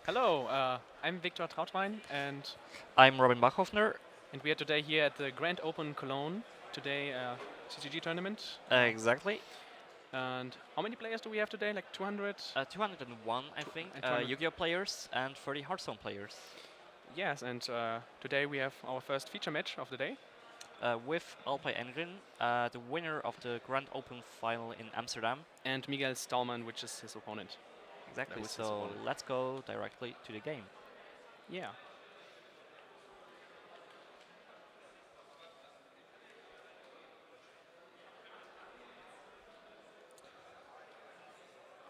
Hello, I'm Viktor Trautwein, I'm Robin Bachhoffner. and we are today here at the Grand Open Cologne. Today, CCG tournament. Exactly. And how many players do we have today? Like 200? 201, I think. And 200. Yu-Gi-Oh players and 30 Hearthstone players. Yes, and today we have our first feature match of the day. With Alpay Engine, the winner of the Grand Open final in Amsterdam. And Miguel Stallman, which is his opponent. Exactly. Was his So opponent. let's go directly to the game. Yeah.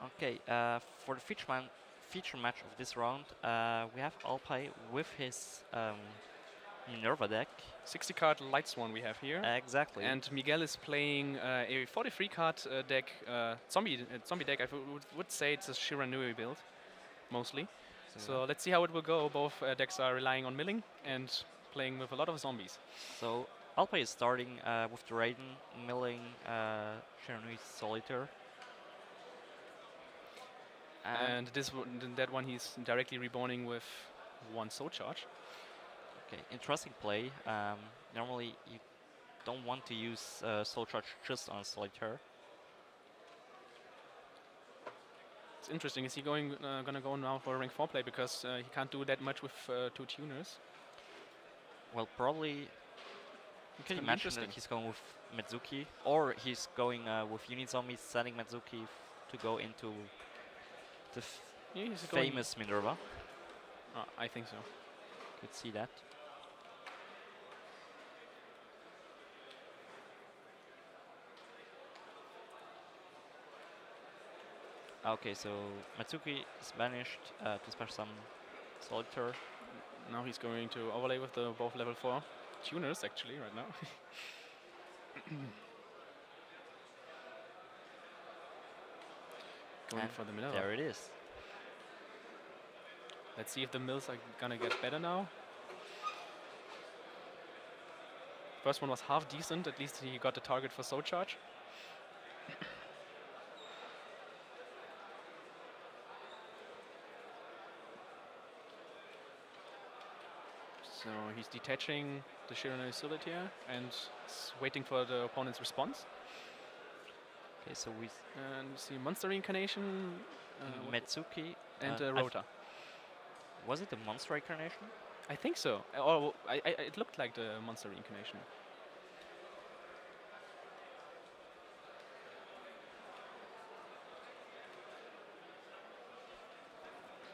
Okay. For the feature match of this round, we have Alpay with his Minerva deck. 60 card Light Swan we have here. Exactly. And Miguel is playing a 43 card deck, zombie deck. I would say it's a Shiranui build, mostly. So let's see how it will go. Both decks are relying on milling and playing with a lot of zombies. So Alpay is starting with the Raiden, milling Shiranui Solitaire. And that one he's directly reborning with one soul charge. Okay, interesting play. Normally you don't want to use soul charge just on Solitaire. It's interesting. Is he gonna go now for a rank 4 play because he can't do that much with 2 tuners? Well, probably you can imagine that he's going with Metsuki, or he's going with unit zombies, sending Metsuki to go into the famous Minerva. I think so. Could see that. Okay, so Matsuki is banished to special some Solitaire. Now he's going to overlay with the both level 4 tuners actually right now. Going for the middle. There it is. Let's see if the mills are gonna get better now. First one was half decent, at least he got the target for soul charge. So he's detaching the Shiranui Solitaire and waiting for the opponent's response. Okay, so we and see Monster Reincarnation, Metsuki and Rota. Was it the Monster Reincarnation? I think so. Or it looked like the Monster Reincarnation.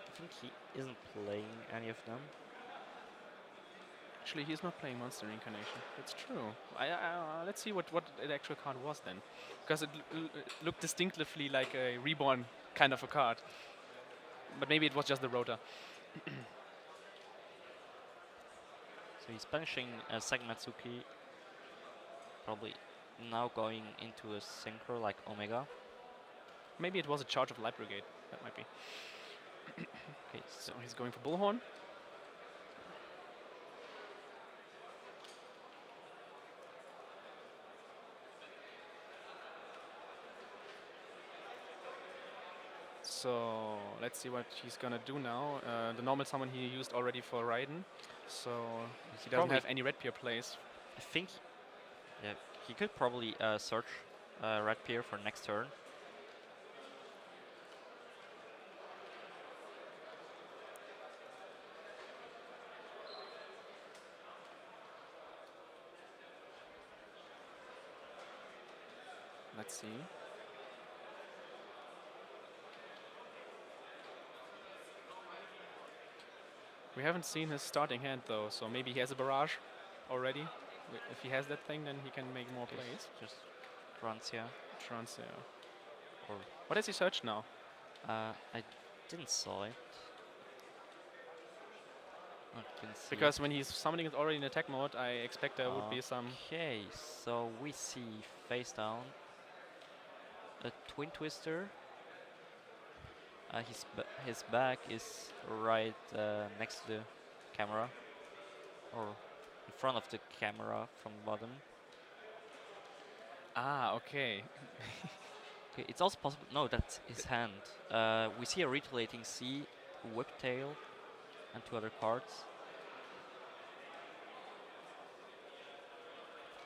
I think he isn't playing any of them. Actually, he's not playing Monster Reincarnation. That's true. Let's see what the actual card was then. Because it looked distinctively like a reborn kind of a card. But maybe it was just the Rota. So he's banishing second Matsuki. Probably now going into a synchro like Omega. Maybe it was a charge of Light Brigade. That might be. Okay, so he's going for Bullhorn. So let's see what he's gonna do now. The normal summon he used already for Raiden, so he doesn't have any Red Pier plays. I think he could probably search Red Pier for next turn. Let's see. We haven't seen his starting hand though, so maybe he has a barrage already. If he has that thing, then he can make more plays. Just Francia. Or what has he searched now? I didn't saw it. Because when he's summoning it already in attack mode, I expect there would be some. Okay, so we see face down a Twin Twister. His back is right next to the camera, or in front of the camera from the bottom. Ah, okay. Okay, it's also possible. No, that's his hand. We see a retaliating C Whiptail and 2 other cards.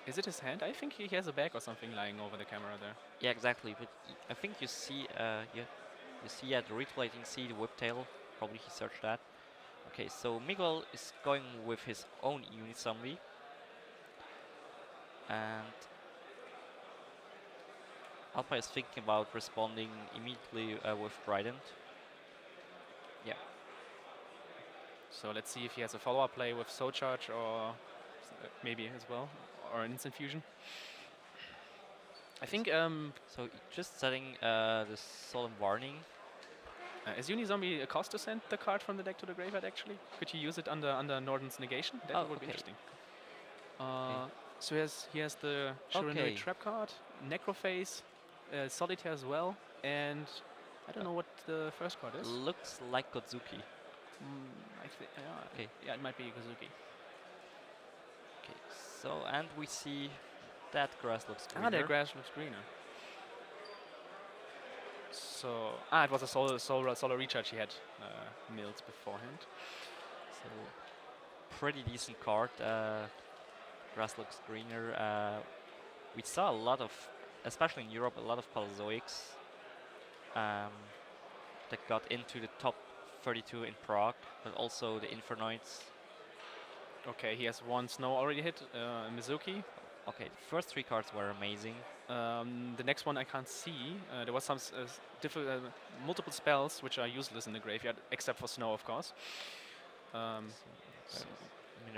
Is it his hand? I think he has a bag or something lying over the camera there. Yeah, exactly. But I think you see, you see at the replay, you can see the Whiptail. Probably he searched that. Okay, so Miguel is going with his own unit zombie, and Alpha is thinking about responding immediately with Trident. Yeah. So let's see if he has a follow-up play with Soul Charge or maybe as well, or an Instant Fusion. I think so just setting the Solemn Warning. is Unizombie a cost to send the card from the deck to the graveyard actually? Could you use it under Norden's negation? That would be interesting. So he has the Shiranui trap card, Necrophase, Solitaire as well, and I don't know what the first card is. Looks like Godzuki. Yeah, it might be Godzuki. Okay, so and we see that grass looks greener. That grass looks greener. So it was a solar recharge he had milled beforehand. So pretty decent card. Grass looks greener. We saw a lot of, especially in Europe, a lot of Palazoics that got into the top 32 in Prague, but also the Infernoids. Okay, he has 1 snow already hit, Mizuki. Okay, the first 3 cards were amazing. The next one I can't see. There was some multiple spells which are useless in the graveyard, except for snow, of course.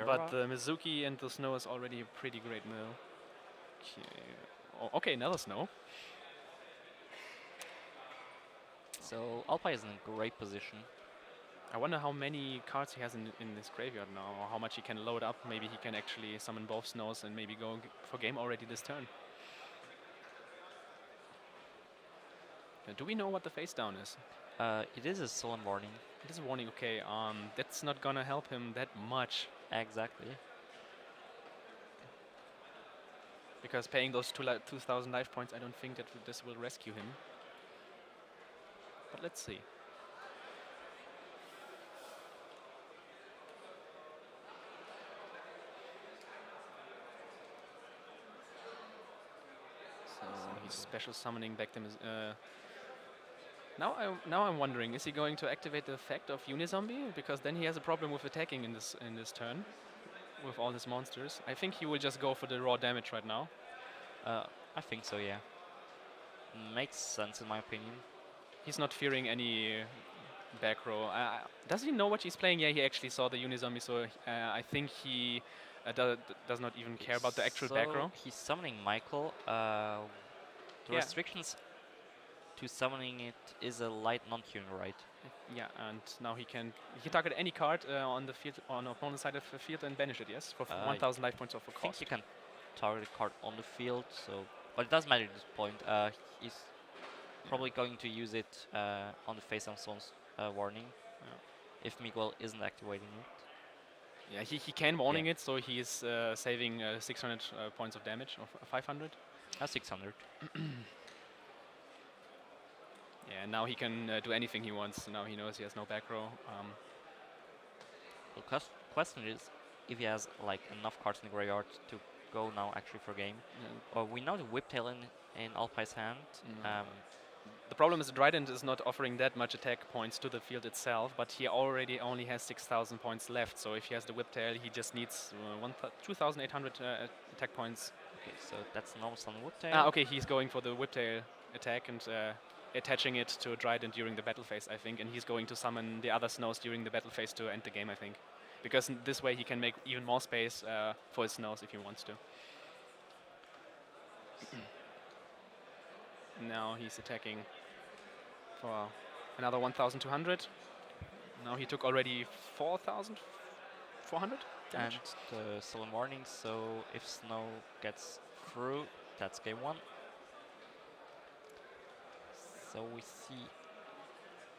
But the Mizuki and the snow is already a pretty great mill. Okay, another snow. So Alpha is in a great position. I wonder how many cards he has in this graveyard now, or how much he can load up. Maybe he can actually summon both snows and maybe go for game already this turn. Do we know what the face down is? It is a Solemn Warning. It is a warning, okay. That's not gonna help him that much. Exactly. Because paying those 2,000 life points, I don't think that this will rescue him. But let's see. So he's special summoning back to his. Now I'm wondering, is he going to activate the effect of Unizombie? Because then he has a problem with attacking in this turn with all his monsters. I think he will just go for the raw damage right now. I think so, yeah. Makes sense in my opinion. He's not fearing any back row. Does he know what he's playing? Yeah, he actually saw the Unizombie, so I think he does not even care about the actual back row. He's summoning Michael. The restrictions to summoning it is a light non-tuner, right? Yeah, and now he can target any card on the field, on the opponent's side of the field, and banish it. Yes, for 1,000 life points of a cost. I think you can target a card on the field, so but it doesn't matter at this point. He's probably going to use it on the face of Soul's warning if Miguel isn't activating it. Yeah, he can warning it, so he's saving 600 points of damage, or 500. 600. Yeah, now he can do anything he wants. Now he knows he has no back row. The question is if he has like enough cards in the graveyard to go now actually for game. We know the Whiptail in Alpai's hand. The problem is the Trident is not offering that much attack points to the field itself, but he already only has 6,000 points left. So if he has the Whiptail, he just needs 2,800 attack points. Okay, so that's normal on Whiptail. Okay, he's going for the Whiptail attack and attaching it to Trident during the battle phase, I think, and he's going to summon the other snows during the battle phase to end the game, I think. Because this way he can make even more space for his snows if he wants to. Now he's attacking for another 1,200. Now he took already 4,400 damage. And the Solemn Warning, so if Snow gets through, that's game 1. So we see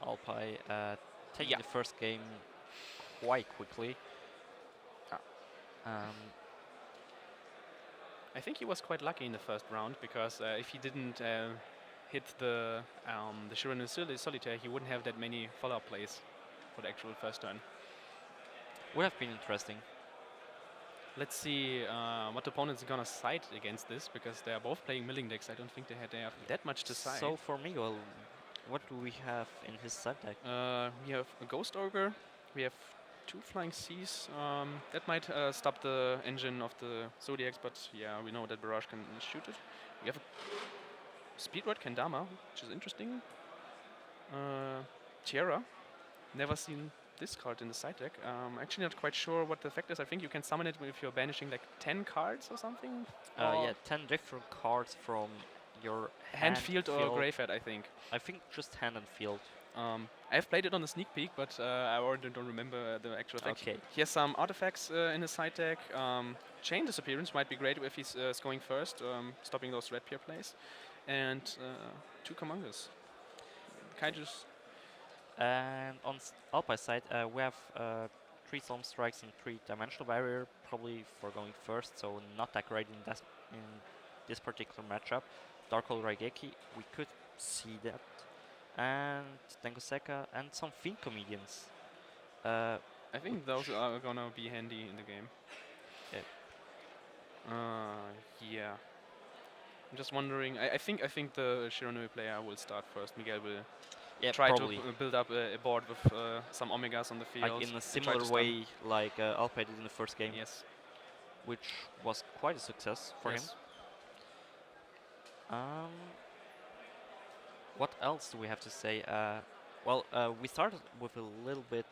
Alpai taking the first game quite quickly. I think he was quite lucky in the first round, because if he didn't hit the Shiranui Solitaire, he wouldn't have that many follow-up plays for the actual first turn. Would have been interesting. Let's see what opponents are gonna side against this, because they are both playing milling decks. I don't think they have that much to side. So for Miguel, what do we have in his side deck? We have a Ghost Ogre, we have 2 Flying Seas. That might stop the engine of the Zodiacs, but yeah, we know that Barrage can shoot it. We have a Speedrod Kendama, which is interesting. Tiara, never seen this card in the side deck. Actually not quite sure what the effect is. I think you can summon it if you're banishing like 10 cards or something. Yeah, 10 different cards from your hand, field, or graveyard, I think. I think just hand and field. I've played it on the sneak peek, but I already don't remember the actual effect. Okay. He has some artifacts in his side deck. Chain Disappearance might be great if he's going first, stopping those red peer plays. And 2 Commandos. Kaijus. And on Alpi's side, we have 3 Storm Strikes and 3 Dimensional Barrier, probably for going first, so not that great in this particular matchup. Dark Hole Raigeki, we could see that. And Dengoseka and some Fiend Comedians. I think those are gonna be handy in the game. Yeah. I'm just wondering. I think the Shiranui player will start first. Miguel will try probably. to build up a board with some Omegas on the field. Like in a similar way like Alpay did in the first game. Yes. Which was quite a success for him. What else do we have to say? Well, we started with a little bit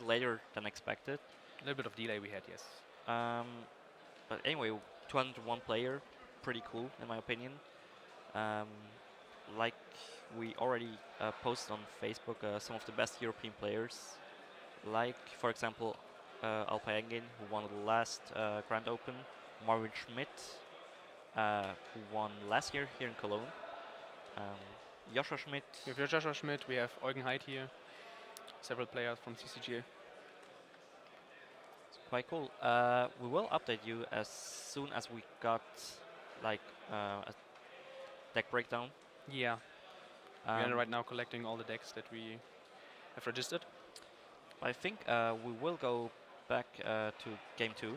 later than expected. A little bit of delay we had, yes. But anyway, 201 player, pretty cool in my opinion. Like we already posted on Facebook some of the best European players, like for example Alpay Engin, who won the last Grand Open, Marvin Schmidt, who won last year here in Cologne, Joshua Schmidt. We have Joshua Schmidt, we have Eugen Heid here, several players from CCGA. Quite cool. We will update you as soon as we got like a deck breakdown. Yeah. We are right now collecting all the decks that we have registered. I think we will go back to game 2.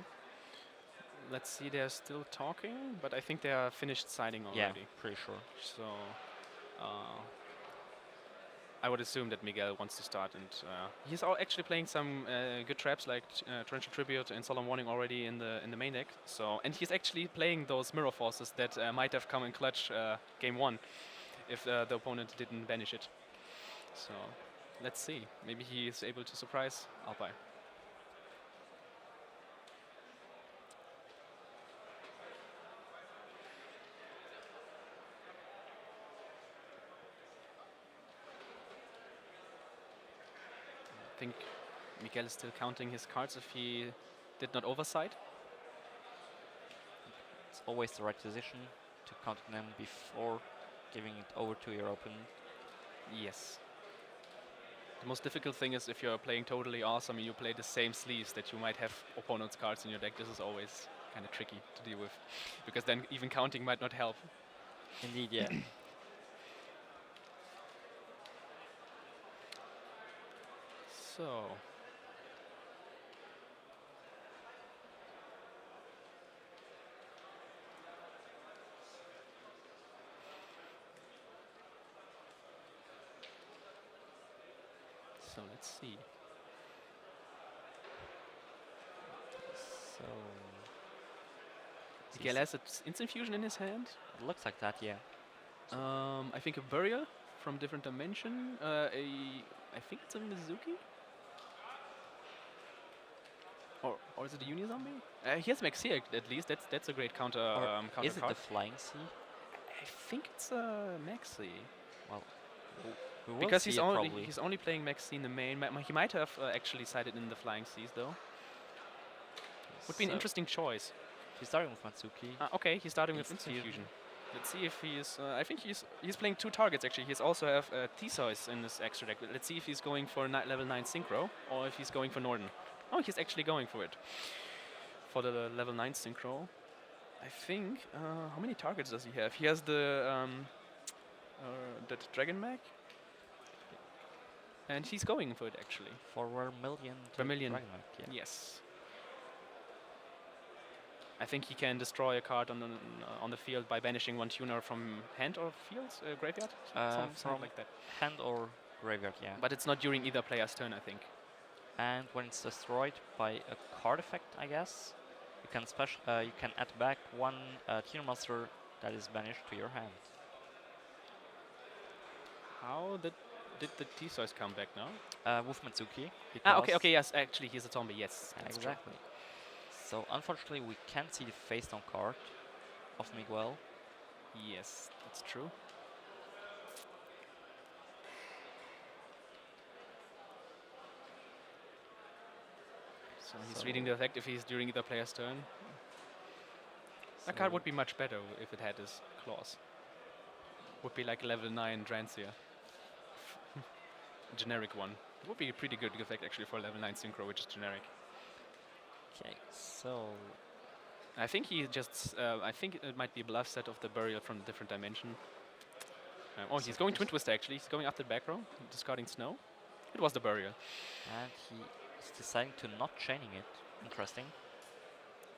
Let's see, they're still talking, but I think they are finished siding already. Yeah, pretty sure. So I would assume that Miguel wants to start, and he's actually playing some good traps like Torrential Tribute and Solemn Warning already in the main deck. So, and he's actually playing those Mirror Forces that might have come in clutch game 1 if the opponent didn't banish it. So let's see. Maybe he is able to surprise Alpay. I think Miguel is still counting his cards if he did not oversight. It's always the right decision to count them before giving it over to your opponent. Yes. The most difficult thing is if you're playing totally awesome and you play the same sleeves that you might have opponent's cards in your deck. This is always kind of tricky to deal with, because then even counting might not help. Indeed, yeah. So let's see. So Miguel has an Instant Fusion in his hand. It looks like that, yeah. I think a Burial from different dimension. I think it's a Mizuki. Or is it a Unizombie? He has Maxia at least. That's a great counter. Counter is it card. the Flying Sea? I think it's a Maxi. Well, because he's only playing Maxi in the main. He might have actually sided in the Flying Seas though. Would be an interesting choice. He's starting with Matsuki. Okay, he's starting with Instant Fusion. Let's see if he's. I think he's playing 2 targets actually. He also have Theseus in this extra deck. Let's see if he's going for level 9 Synchro or if he's going for Norden. Oh, he's actually going for it. For the level 9 Synchro. I think. How many targets does he have? He has the that Dragon Mag. And he's going for it actually. For Vermilion. Vermilion. Yeah. Yes. I think he can destroy a card on the field by banishing one tuner from hand or field, graveyard, something like that. Hand or graveyard, yeah. But it's not during either player's turn, I think. And when it's destroyed by a card effect, I guess, you can add back one tuner monster that is banished to your hand. How did the T-Source come back now? With Mitsuki. Okay, yes, actually he's a zombie, yes. Exactly. True. So unfortunately we can't see the face down card of Miguel. Yes, that's true. So he's reading the effect if he's during either player's turn. That card would be much better if it had his claws. Would be like level 9 Drancia. Generic one. It would be a pretty good effect actually for level 9 Synchro, which is generic. Okay, so I think he just. I think it might be a bluff set of the burial from a different dimension. Oh, he's going Twin Twister actually. He's going after the back row, discarding Snow. It was the burial. And he is deciding to not chaining it. Interesting.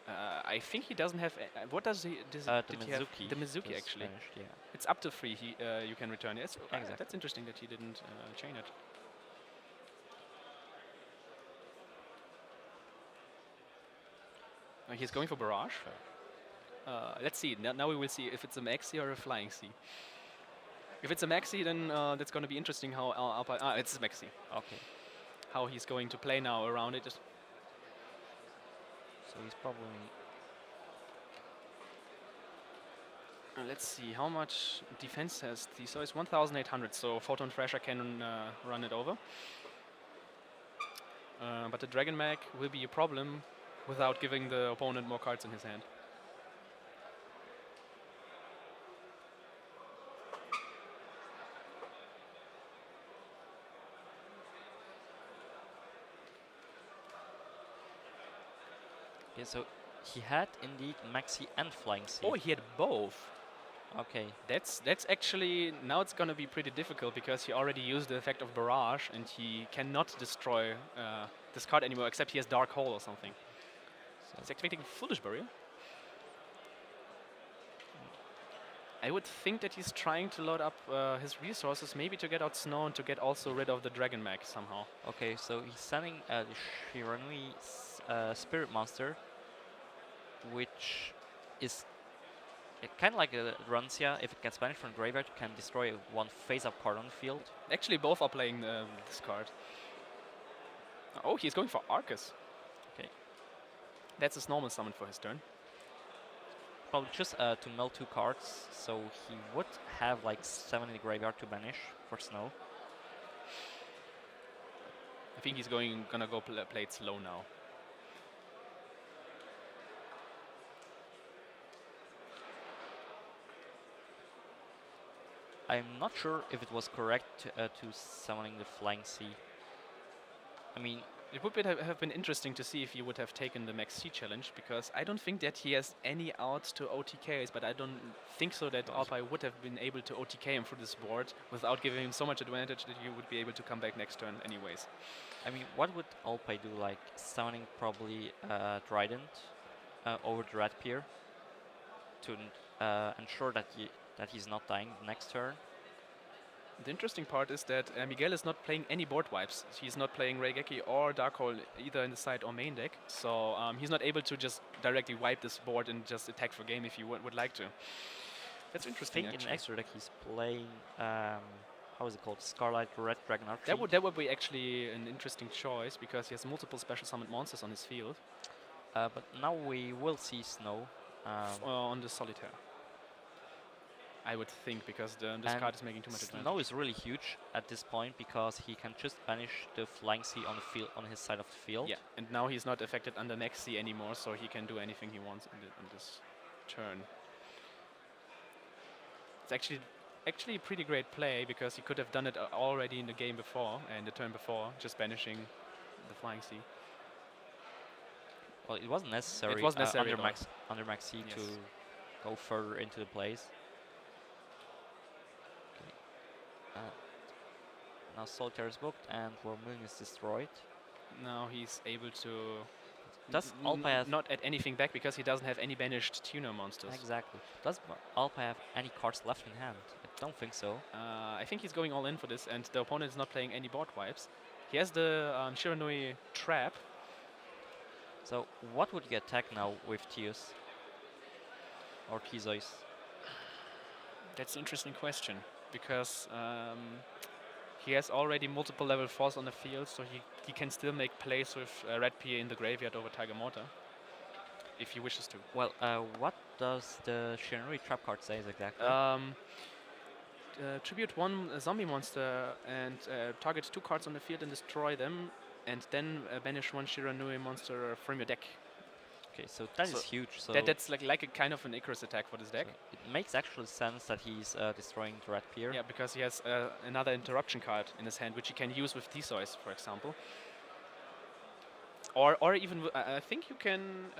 I think he doesn't have. What does he? The Mizuki. The Mizuki actually. Vanished, yeah. It's up to 3. You can return it. Exactly. That's interesting that he didn't chain it. He's going for Barrage. Let's see. Now we will see if it's a Maxi or a Flying Sea. If it's a Maxi, then that's going to be interesting how it's a Maxi. Okay. How he's going to play now around it. So he's probably... let's see, how much defense has he? So it's 1,800, so Photon Thrasher can run it over. But the Dragon Mag will be a problem without giving the opponent more cards in his hand. Okay, so he had indeed Maxi and Flying Sea. Oh, he had both. Okay. That's actually, now it's going to be pretty difficult because he already used the effect of Barrage and he cannot destroy this card anymore except he has Dark Hole or something. So he's activating Foolish Burial. I would think that he's trying to load up his resources, maybe to get out Snow and to get also rid of the Dragon Mag somehow. Okay, so he's sending the Shiranui Spirit Monster, which is kind of like a Rancia. If it gets banished from graveyard, you can destroy one face-up card on the field. Actually, both are playing this card. Oh, he's going for Arcus. Okay. That's his normal summon for his turn. Probably just to mill 2 cards, so he would have like 7 in the graveyard to banish for Snow. I think he's gonna go play it slow now. I'm not sure if it was correct to summoning the Flying Sea. I mean, it would have been interesting to see if he would have taken the Max C challenge, because I don't think that he has any outs to OTKs, but I don't think so that Alpai would have been able to OTK him through this board without giving him so much advantage that he would be able to come back next turn anyways. I mean, what would Alpai do? Like summoning probably Trident over the Red Pier to ensure that he's not dying next turn. The interesting part is that Miguel is not playing any board wipes. He's not playing Reigeki or Darkhold either in the side or main deck. So he's not able to just directly wipe this board and just attack for game if he would like to. That's interesting. I think in extra deck he's playing, how is it called? Scarlet Red Dragon Archer. That would be actually an interesting choice because he has multiple special summoned monsters on his field. But now we will see Snow. On the Solitaire. I would think, because this card is making too much advantage. Snow is really huge at this point because he can just banish the Flying Sea on the field, on his side of the field. Yeah, and now he's not affected under Max C anymore, so he can do anything he wants on this turn. It's actually a pretty great play because he could have done it already in the game before and the turn before, just banishing the Flying Sea. Well, it wasn't necessary. It wasn't necessary under Max C to go further into the plays. Now Solitaire is booked and Vermilion is destroyed. Now he's able to Does Alpa have not add anything back because he doesn't have any banished tuner monsters. exactly? Does Alpa have any cards left in hand? I don't think so. I think he's going all in for this, and the opponent is not playing any board wipes. He has the Shiranui trap. So what would you attack now with Teos or Theseus? That's an interesting question because he has already multiple level 4s on the field, so he can still make plays with Red Pier in the graveyard over Tiger Mortar if he wishes to. Well, what does the Shiranui trap card say exactly? Tribute one zombie monster and target 2 cards on the field and destroy them, and then banish 1 Shiranui monster from your deck. Okay, so that is huge. So that's like a kind of an Icarus attack for this deck. So it makes actual sense that he's destroying the Red Pier. Yeah, because he has another interruption card in his hand, which he can use with Theseus, for example. Or even, I think you can,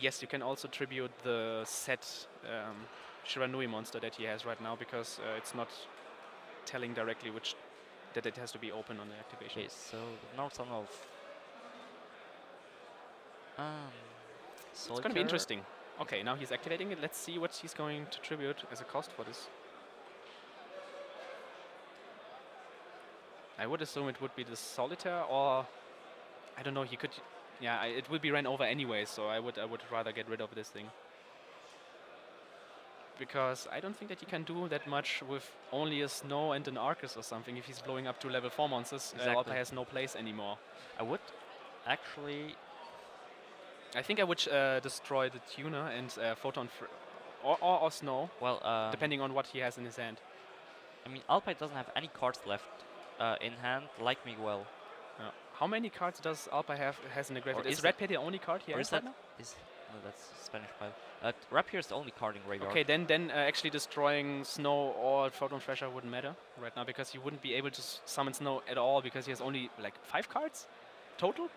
yes, you can also tribute the set Shiranui monster that he has right now, because it's not telling directly that it has to be open on the activation. Okay, so now some of it's going to be interesting. Okay, now he's activating it. Let's see what he's going to tribute as a cost for this. I would assume it would be the Solitaire, or I don't know. He could, yeah. It will be ran over anyway, so I would rather get rid of this thing, because I don't think that he can do that much with only a Snow and an Arcus or something. If he's blowing up 2 level 4 monsters, Alpa has no place anymore. I would actually. I think I would destroy the tuner and Photon or Snow. Well, depending on what he has in his hand. I mean, Alpine doesn't have any cards left in hand, like Miguel. How many cards does Alpa has in the graveyard? Is Red Pier the only card he has right now? No, that's Spanish pile. Red Pier is the only card in graveyard. Okay, then actually destroying Snow or Photon Thrasher wouldn't matter right now, because he wouldn't be able to summon Snow at all, because he has only like 5 cards total.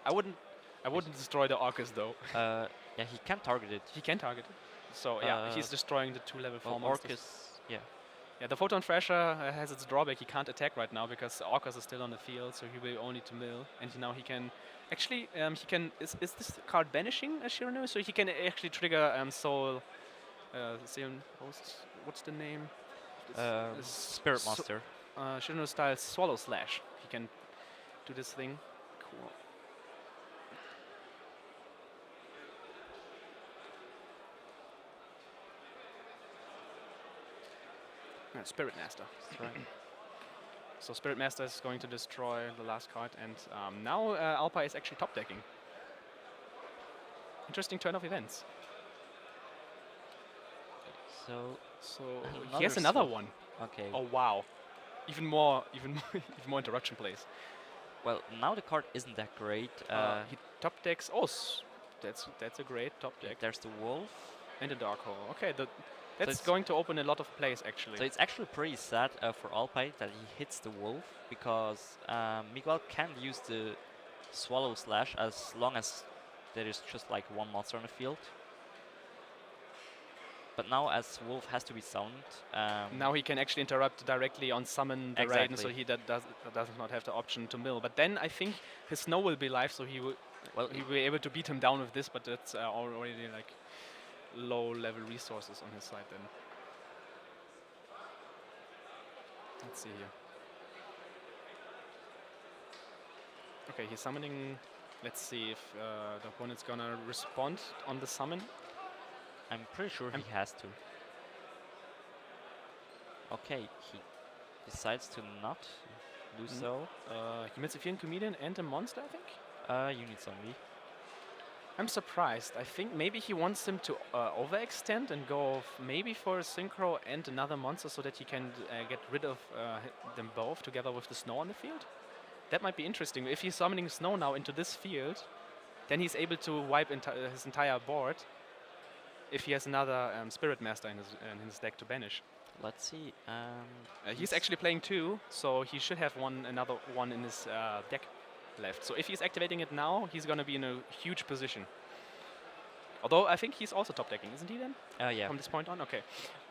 I wouldn't destroy the Arcus though. Yeah, he can target it. He can target it. So yeah, he's destroying the 2 level 4 monsters. Arcus, yeah. Yeah, the Photon Thrasher has its drawback. He can't attack right now because Arcus is still on the field, so he will only to mill. And now he can actually he can is this card banishing a Shiranui? So he can actually trigger Soul Xeon Host. What's the name? Spirit Monster. Shiranui style Swallow Slash. He can do this thing. Cool. Spirit Master. That's right. So Spirit Master is going to destroy the last card, and now Alpa is actually top decking. Interesting turn of events. So he has another one. Okay. Oh wow, even more interruption plays. Well, now the card isn't that great. He top decks. Oh, that's a great top deck. There's the Wolf and the Dark Hole. Okay, that's going to open a lot of plays, actually. So it's actually pretty sad for Alpine that he hits the Wolf, because Miguel can use the Swallow Slash as long as there is just like 1 monster on the field. But now, as Wolf has to be summoned, now he can actually interrupt directly on summon the Raiden, so he does not have the option to mill. But then I think his Snow will be live, so he will be able to beat him down with this. But that's already like low level resources on his side then. Let's see here. Okay, he's summoning. Let's see if the opponent's gonna respond on the summon. I'm pretty sure he has to. Okay, he decides to not do so. He meets a Fiend Comedian and a monster, I think? You need zombie. I'm surprised. I think maybe he wants him to overextend and go maybe for a Synchro and another monster, so that he can get rid of them both together with the Snow on the field. That might be interesting. If he's summoning Snow now into this field, then he's able to wipe his entire board if he has another Spirit Master in his deck to banish. Let's see. He's actually playing 2, so he should have another one in his deck left. So if he's activating it now, he's going to be in a huge position. Although I think he's also top decking, isn't he then? Yeah. From this point on? Okay.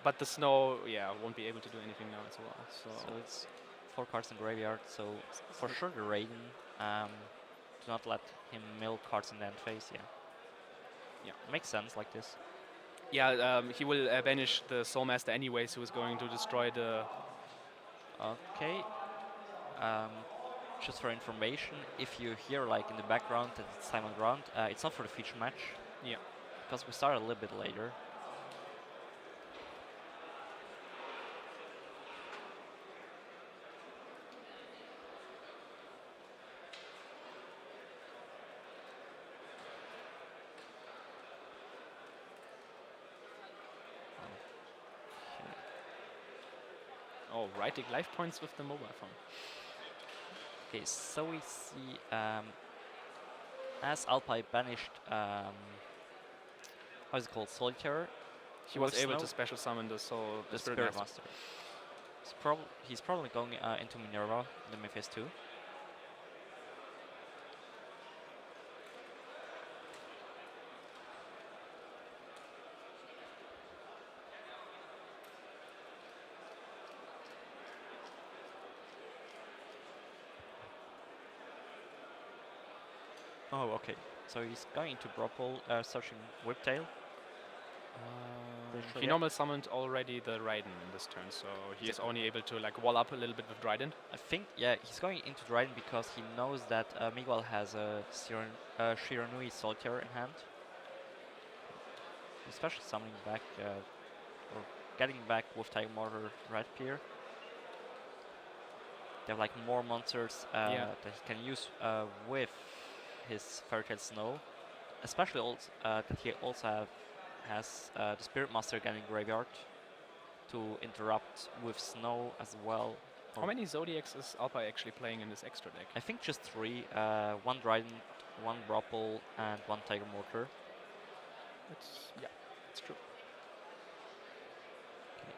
But the Snow, won't be able to do anything now as well. So it's 4 cards in graveyard, so for sure the Raiden. Do not let him mill cards in the end phase. Yeah. Makes sense like this. Yeah, he will banish the Soulmaster anyways, who is going to destroy the... Okay. Just for information, if you hear like in the background that it's time on ground, it's not for the feature match. Yeah. Because we started a little bit later. Oh, writing life points with the mobile phone. Okay, so we see as Alpai banished, how is it called, Solitaire? He was able to special summon the Spirit Master. He's probably going into Minerva in the mid-phase 2. Oh, okay. So he's going into Bropole, searching Whiptail. He normal summoned already the Raiden in this turn, so he is only able to like wall up a little bit with Trident. I think, yeah, he's going into Trident because he knows that Miguel has a Shiranui Solitaire in hand. Especially summoning back, or getting back with Tiger Mortar right here. They have like more monsters that he can use with his Fairytale Snow. Especially also that he also has the Spirit Master again in graveyard to interrupt with Snow as well. How many Zodiacs is Alpai actually playing in this extra deck? I think just 3. 1 Trident, 1 Bropple, and 1 Tiger Mortar. Yeah, it's true. Okay.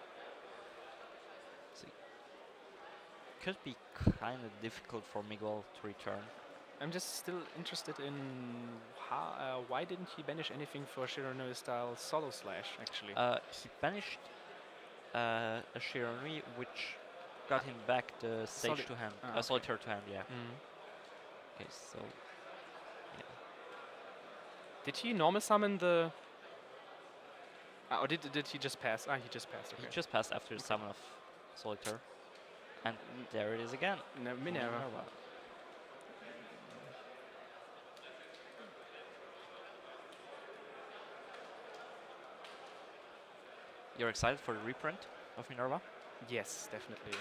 So could be kind of difficult for Miguel to return. I'm just still interested in how, why didn't he banish anything for Shiranui style Solo Slash, actually? He banished a Shiranui, which got him back the Sage to hand, Solitaire to hand, yeah. Okay, so, yeah. Did he normal summon the... or did he just pass? He just passed, okay. He just passed after the summon of Solitaire. And there it is again. Minerva. You're excited for the reprint of Minerva? Yes, definitely.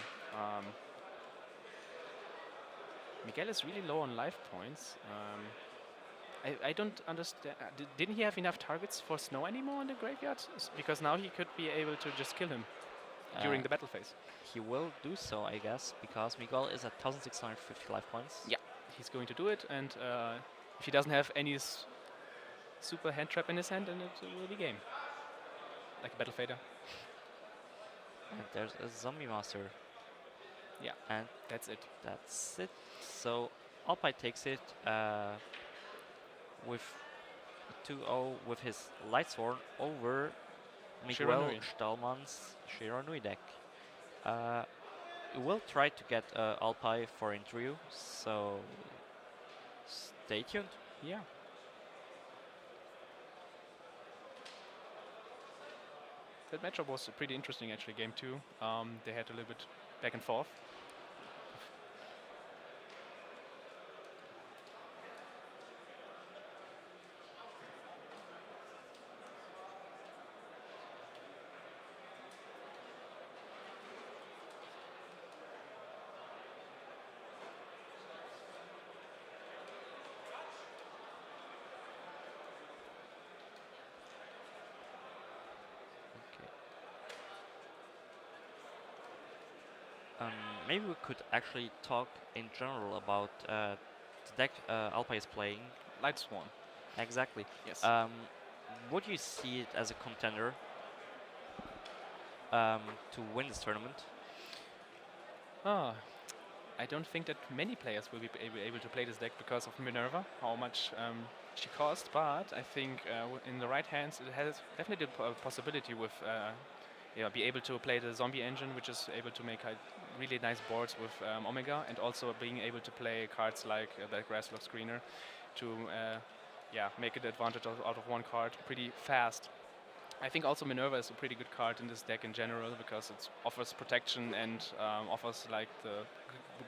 Miguel is really low on life points. I don't understand. Didn't he have enough targets for Snow anymore in the graveyard? Because now he could be able to just kill him during the battle phase. He will do so, I guess, because Miguel is at 1,650 life points. Yeah, he's going to do it, and if he doesn't have any super hand trap in his hand, then it will be game. Like a Battle Fader. And there's a Zombie Master. Yeah, and that's it. That's it. So Alpai takes it with 2-0 with his Lightsworn over Miguel Stahlmann's Shiranui deck. We'll try to get Alpai for interview, so stay tuned. Yeah. That matchup was pretty interesting, actually, game 2. They had a little bit back and forth. Maybe we could actually talk in general about the deck Alpai is playing. Lightsworn. Exactly. Yes. Would you see it as a contender to win this tournament? I don't think that many players will be able to play this deck because of Minerva, how much she cost, but I think in the right hands it has definitely a possibility with be able to play the zombie engine, which is able to make really nice boards with Omega, and also being able to play cards like the Grasslock Screener to make an advantage out of one card pretty fast. I think also Minerva is a pretty good card in this deck in general because it offers protection and offers like the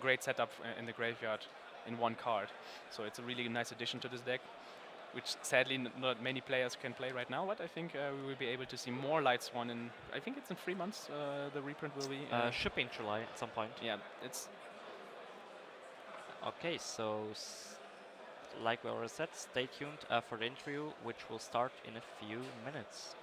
great setup in the graveyard in one card. So it's a really nice addition to this deck, which sadly not many players can play right now. But I think we will be able to see more Light Swan in. I think it's in 3 months. The reprint will be. Should be in July at some point. Yeah, it's. Okay, so like we already said, stay tuned for the interview, which will start in a few minutes.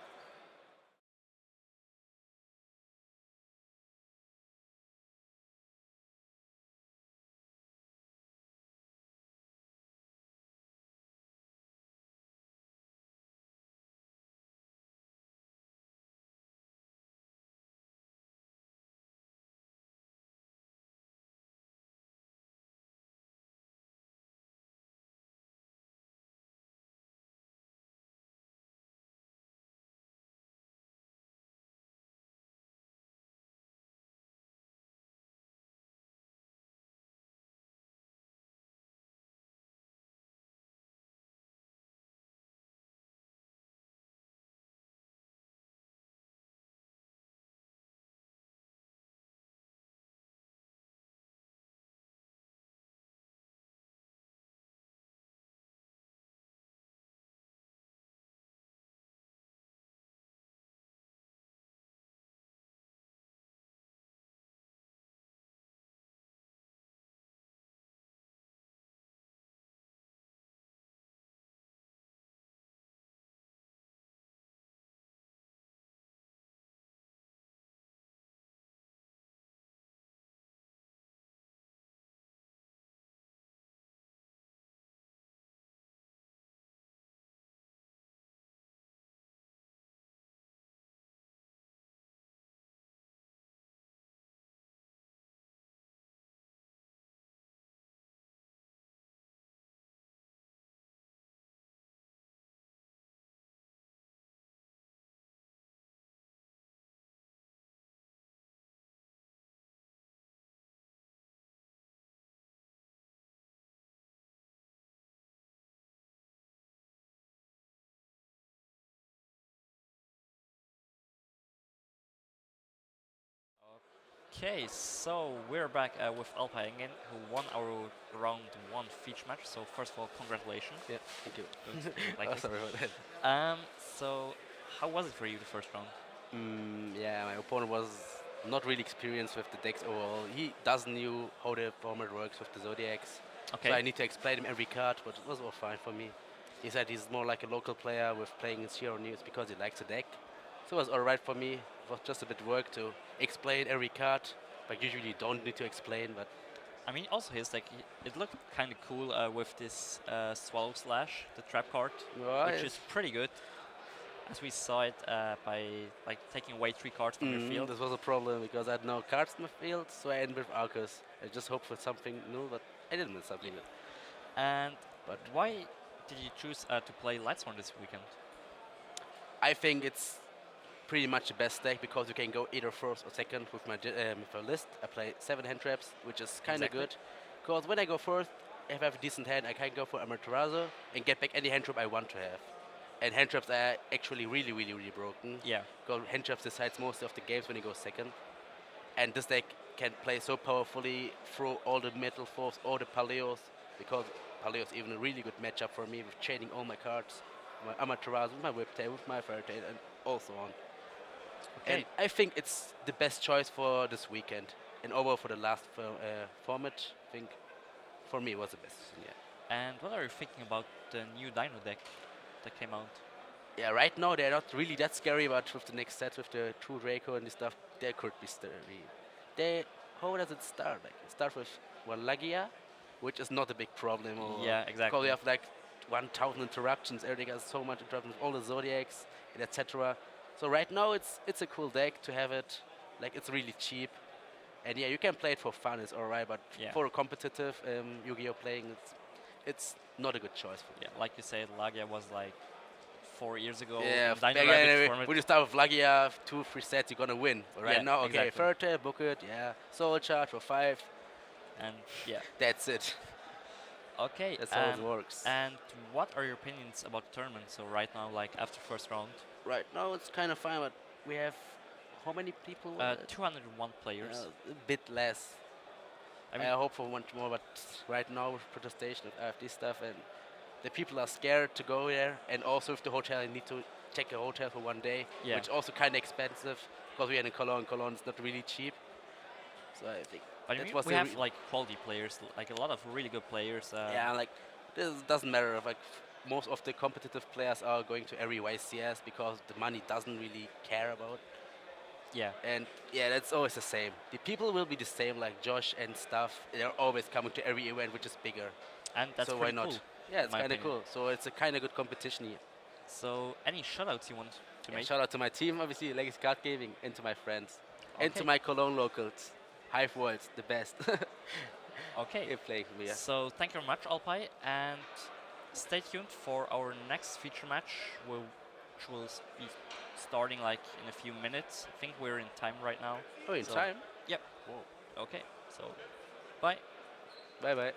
Okay, so we're back with Alpa again, who won our round 1 feature match. So first of all, congratulations. Yeah, thank you. Like Oh, this. sorry about that. So how was it for you the first round? Yeah, my opponent was not really experienced with the decks overall. He doesn't know how the format works with the Zodiacs. Okay. So I need to explain him every card, but it was all fine for me. He said he's more like a local player with playing in Zero News because he likes the deck. So it was alright for me. It was just a bit work to explain every card, but usually you don't need to explain, but I mean, also his deck, it looked kind of cool with this Swallow Slash, the trap card, which is pretty good. As we saw it by like taking away 3 cards from your field. This was a problem because I had no cards in my field, so I ended with Arcus. I just hoped for something new, but I didn't miss something new. And why did you choose to play Lightsworn this weekend? I think it's pretty much the best deck because you can go either first or second with my list. I play 7 hand traps, which is kind of good. Because when I go first, if I have a decent hand, I can go for Amaterasu and get back any hand trap I want to have. And hand traps are actually really, really, really broken. Yeah. Because hand traps decides most of the games when you go second. And this deck can play so powerfully through all the Metal Force, all the Paleos, because Paleo is even a really good matchup for me with chaining all my cards, my Amaterasu, with my Whiptail, with my Fairy Tail, and also on. Okay. And I think it's the best choice for this weekend. And overall for the last format, I think for me it was the best. Yeah. And what are you thinking about the new Dino deck that came out? Yeah, right now they're not really that scary, but with the next set, with the True Draco and this stuff, they could be scary. How does it start? Like, it starts with Lagia, which is not a big problem. Yeah, exactly. Because we have like 1,000 interruptions. Everything has so much interruptions, all the Zodiacs, and etc. So right now it's a cool deck to have it. Like, it's really cheap. And yeah, you can play it for fun, it's alright, but for a competitive Yu-Gi-Oh playing, it's not a good choice for me. Yeah, like you said, Lagia was like 4 years ago Yeah, in Dino back Rabbit then, format. when you start with Lagia, 2-3 sets, you're gonna win. But right Yeah, now, okay, exactly. third tail, book it, yeah. Soul charge for 5, And yeah, that's it. okay. That's how it works. And what are your opinions about the tournament? So right now, like after first round, Right now, it's kind of fine, but we have how many people? 201 players. A bit less. I mean, I hope for much more, but right now with protestation of AfD stuff and the people are scared to go there, and also with the hotel, you need to check a hotel for 1 day, Yeah. which is also kind of expensive because we are in Cologne. Cologne is not really cheap, so I think but I that mean, was we the have like quality players, like a lot of really good players. yeah, like this doesn't matter. Like most of the competitive players are going to every YCS because the money doesn't really care about. Yeah. And yeah, that's always the same. The people will be the same, like Josh and stuff. They're always coming to every event, which is bigger. And that's so why pretty not? cool. Yeah, it's my kind of opinion. cool. So it's a kind of good competition here. So, any shoutouts you want to Yeah, make? shout out to my team, obviously, Legacy Card Gaming, and to my friends, and to Okay. my Cologne locals. Hive Worlds, the best. Okay. You're playing for me. Yeah. So thank you very much, Alpai, and stay tuned for our next feature match, which will be starting like in a few minutes. I think we're in time right now. Oh, in So- time. Yep. Whoa. Okay. So, bye. Bye bye.